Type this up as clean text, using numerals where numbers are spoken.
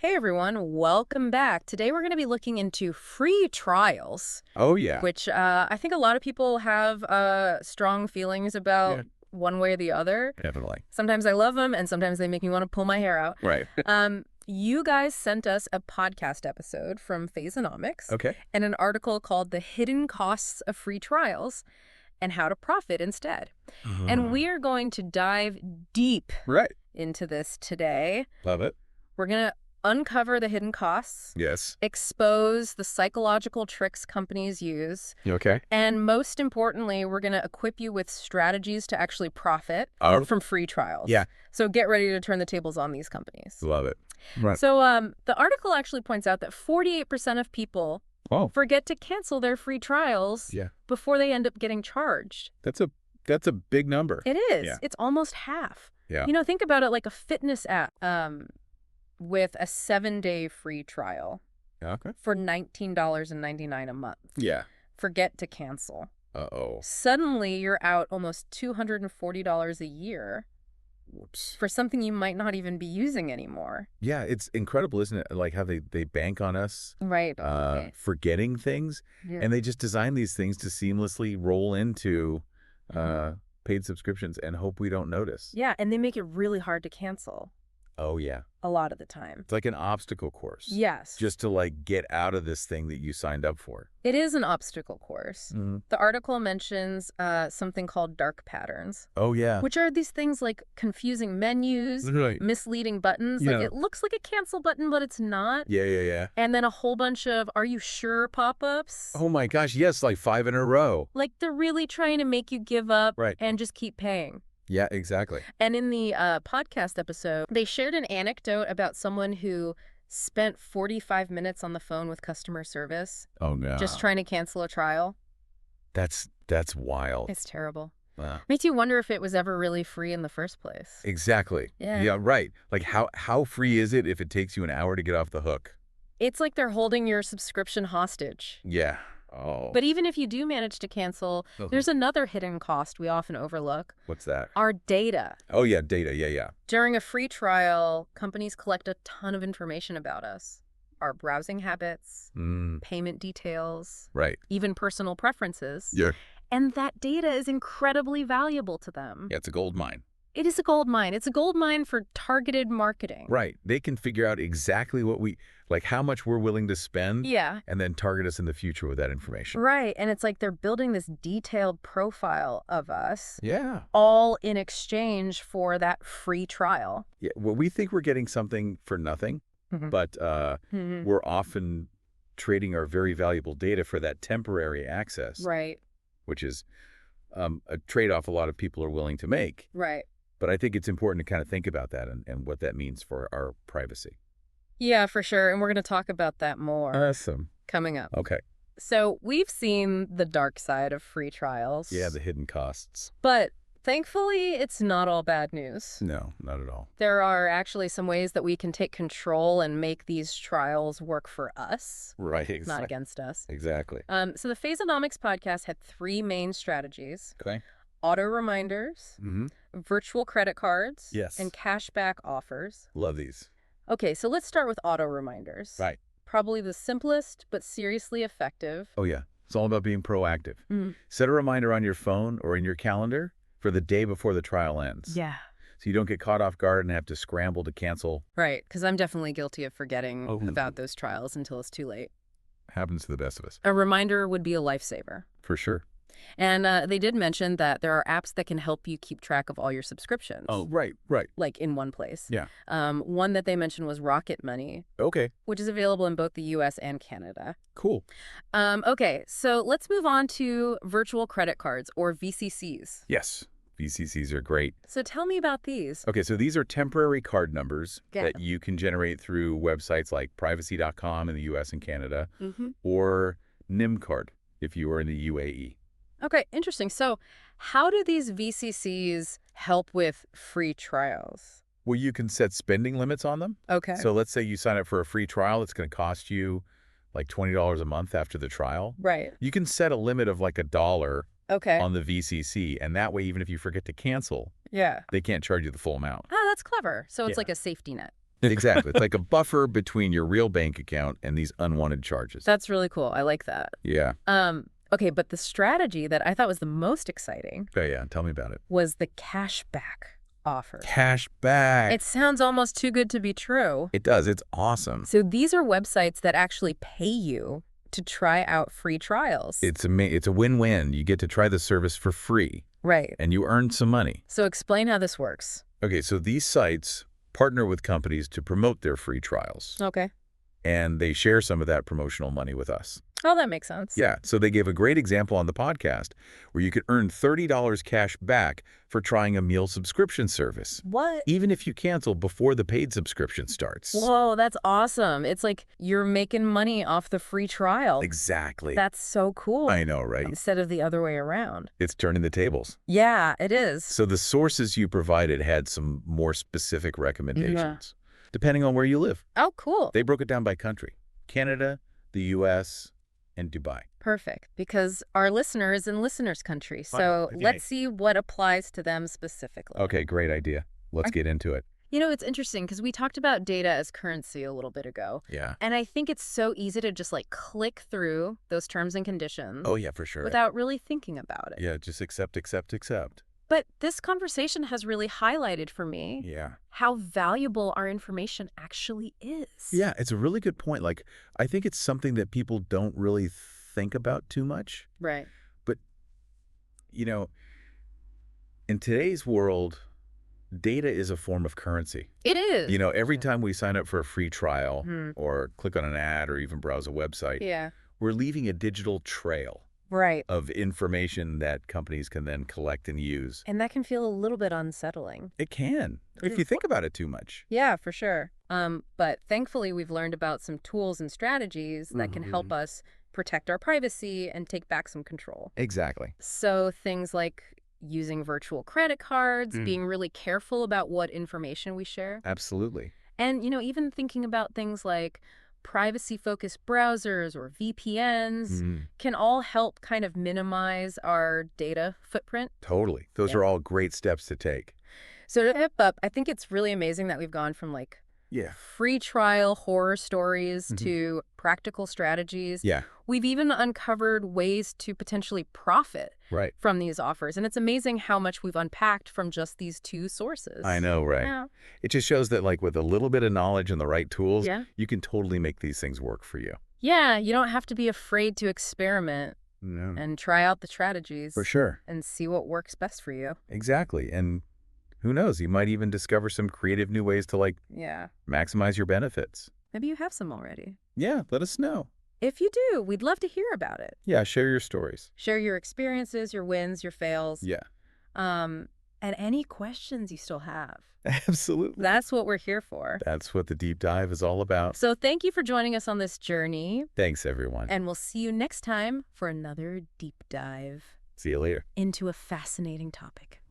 Hey everyone, welcome back. Today we're going to be looking into free trials, Oh, yeah. which I think a lot of people have strong feelings about Yeah. one way or the other. Definitely. Sometimes I love them and sometimes they make me want to pull my hair out. Right. You guys sent us a podcast episode from Fayzzonomics Okay. and an article called The Hidden Costs of Free Trials and How to Profit Instead. And we are going to dive deep Right. into this today. Love it. We're going to uncover the hidden costs, Yes. expose the psychological tricks companies use, You okay? and most importantly, we're going to equip you with strategies to actually profit from free trials. Yeah. So get ready to turn the tables on these companies. Love it. Right. So the article actually points out that 48% of people forget to cancel their free trials before they end up getting charged. That's a big number. It is. Yeah. It's almost half. Yeah. You know, think about it like a fitness app with a 7-day free trial Okay. for $19.99 a month. Yeah. Forget to cancel. Uh-oh. Suddenly, you're out almost $240 a year Whoops. for something you might not even be using anymore. Yeah, it's incredible, isn't it? Like how they bank on us Right. forgetting things, Yeah. and they just design these things to seamlessly roll into paid subscriptions and hope we don't notice. Yeah, and they make it really hard to cancel Oh, yeah. a lot of the time. It's like an obstacle course. Yes. Just to like get out of this thing that you signed up for. It is an obstacle course. Mm-hmm. The article mentions something called dark patterns, Oh, yeah. which are these things like confusing menus, Right. misleading buttons. Yeah. Like it looks like a cancel button, but it's not. Yeah. And then a whole bunch of "Are you sure?" pop-ups. Oh my gosh, yes, like 5 in a row. Like they're really trying to make you give up Right. and just keep paying. Yeah, exactly. And in the podcast episode, they shared an anecdote about someone who spent 45 minutes on the phone with customer service Oh no. just trying to cancel a trial. That's wild. It's terrible. Wow. Makes you wonder if it was ever really free in the first place. Exactly. Yeah. Yeah, right. Like how free is it if it takes you an hour to get off the hook? It's like they're holding your subscription hostage. Yeah. Oh. But even if you do manage to cancel, there's another hidden cost we often overlook. What's that? Our data. Oh yeah, data. Yeah. During a free trial, companies collect a ton of information about us. Our browsing habits, payment details, Right. even personal preferences. Yeah. And that data is incredibly valuable to them. Yeah, it's a gold mine. It is a gold mine. It's a gold mine for targeted marketing. Right. They can figure out exactly what how much we're willing to spend. Yeah. And then target us in the future with that information. Right. And it's like they're building this detailed profile of us. Yeah. All in exchange for that free trial. Yeah. Well, we think we're getting something for nothing, but we're often trading our very valuable data for that temporary access. Right. Which is a trade-off a lot of people are willing to make. Right. But I think it's important to kind of think about that and what that means for our privacy. Yeah, for sure. And we're going to talk about that more Awesome. coming up. Okay. So we've seen the dark side of free trials. Yeah, the hidden costs. But thankfully, it's not all bad news. No, not at all. There are actually some ways that we can take control and make these trials work for us. Right. Not against us. Exactly. So the Fayzzonomics podcast had 3 main strategies. Okay. Auto reminders, virtual credit cards, Yes. and cashback offers. Love these. Okay, so let's start with auto reminders. Right. Probably the simplest, but seriously effective. Oh, yeah. It's all about being proactive. Set a reminder on your phone or in your calendar for the day before the trial ends. Yeah. So you don't get caught off guard and have to scramble to cancel. Right, because I'm definitely guilty of forgetting about those trials until it's too late. Happens to the best of us. A reminder would be a lifesaver. For sure. And they did mention that there are apps that can help you keep track of all your subscriptions. Oh, right. Like in one place. Yeah. One that they mentioned was Rocket Money. Okay. Which is available in both the U.S. and Canada. Cool. Okay, so let's move on to virtual credit cards, or VCCs. Yes. VCCs are great. So tell me about these. Okay, so these are temporary card numbers Yeah. that you can generate through websites like privacy.com in the U.S. and Canada, or NIMCard if you are in the UAE. Okay, interesting. So how do these VCCs help with free trials? Well, you can set spending limits on them. Okay. So let's say you sign up for a free trial. It's going to cost you like $20 a month after the trial. Right. You can set a limit of like $1 Okay. on the VCC, and that way, even if you forget to cancel, Yeah. they can't charge you the full amount. Oh, that's clever. So it's Yeah. like a safety net. Exactly. It's like a buffer between your real bank account and these unwanted charges. That's really cool. I like that. Yeah. Okay, but the strategy that I thought was the most exciting Oh, yeah. Tell me about it. was the cashback offer. Cashback. It sounds almost too good to be true. It does. It's awesome. So these are websites that actually pay you to try out free trials. It's a win-win. You get to try the service for free. Right. And you earn some money. So explain how this works. Okay, so these sites partner with companies to promote their free trials. Okay. And they share some of that promotional money with us. Oh, that makes sense. Yeah, so they gave a great example on the podcast where you could earn $30 cash back for trying a meal subscription service. What? Even if you cancel before the paid subscription starts. Whoa, that's awesome. It's like you're making money off the free trial. Exactly. That's so cool. I know, right? Instead of the other way around. It's turning the tables. Yeah, it is. So the sources you provided had some more specific recommendations, depending on where you live. Oh, cool. They broke it down by country. Canada, the U.S., and Dubai. Perfect, because our listener is in listener's country. So Okay. let's see what applies to them specifically. Okay, great idea. Let's get into it. You know, it's interesting because we talked about data as currency a little bit ago. Yeah. And I think it's so easy to just like click through those terms and conditions Oh, yeah, for sure. without really thinking about it. Yeah, just accept. But this conversation has really highlighted for me Yeah. how valuable our information actually is. Yeah, it's a really good point. Like, I think it's something that people don't really think about too much. Right. But, you know, in today's world, data is a form of currency. It is. You know, every time we sign up for a free trial or click on an ad or even browse a website, Yeah. we're leaving a digital trail Right. of information that companies can then collect and use. And that can feel a little bit unsettling. It can, if you think about it too much. Yeah, for sure. But thankfully, we've learned about some tools and strategies that can help us protect our privacy and take back some control. Exactly. So things like using virtual credit cards, being really careful about what information we share. Absolutely. And, you know, even thinking about things like privacy-focused browsers or VPNs can all help kind of minimize our data footprint. Totally. Those are all great steps to take. So to wrap up, I think it's really amazing that we've gone from like free trial horror stories to practical strategies. Yeah. We've even uncovered ways to potentially profit from these offers. And it's amazing how much we've unpacked from just these two sources. I know, right? Yeah. It just shows that like with a little bit of knowledge and the right tools, Yeah. you can totally make these things work for you. Yeah, you don't have to be afraid to experiment No. and try out the strategies. For sure. And see what works best for you. Exactly. And who knows, you might even discover some creative new ways to like Yeah. maximize your benefits. Maybe you have some already. Yeah, let us know. If you do, we'd love to hear about it. Yeah, share your stories. Share your experiences, your wins, your fails. Yeah. And any questions you still have. Absolutely. That's what we're here for. That's what the deep dive is all about. So thank you for joining us on this journey. Thanks, everyone. And we'll see you next time for another deep dive See you later. into a fascinating topic.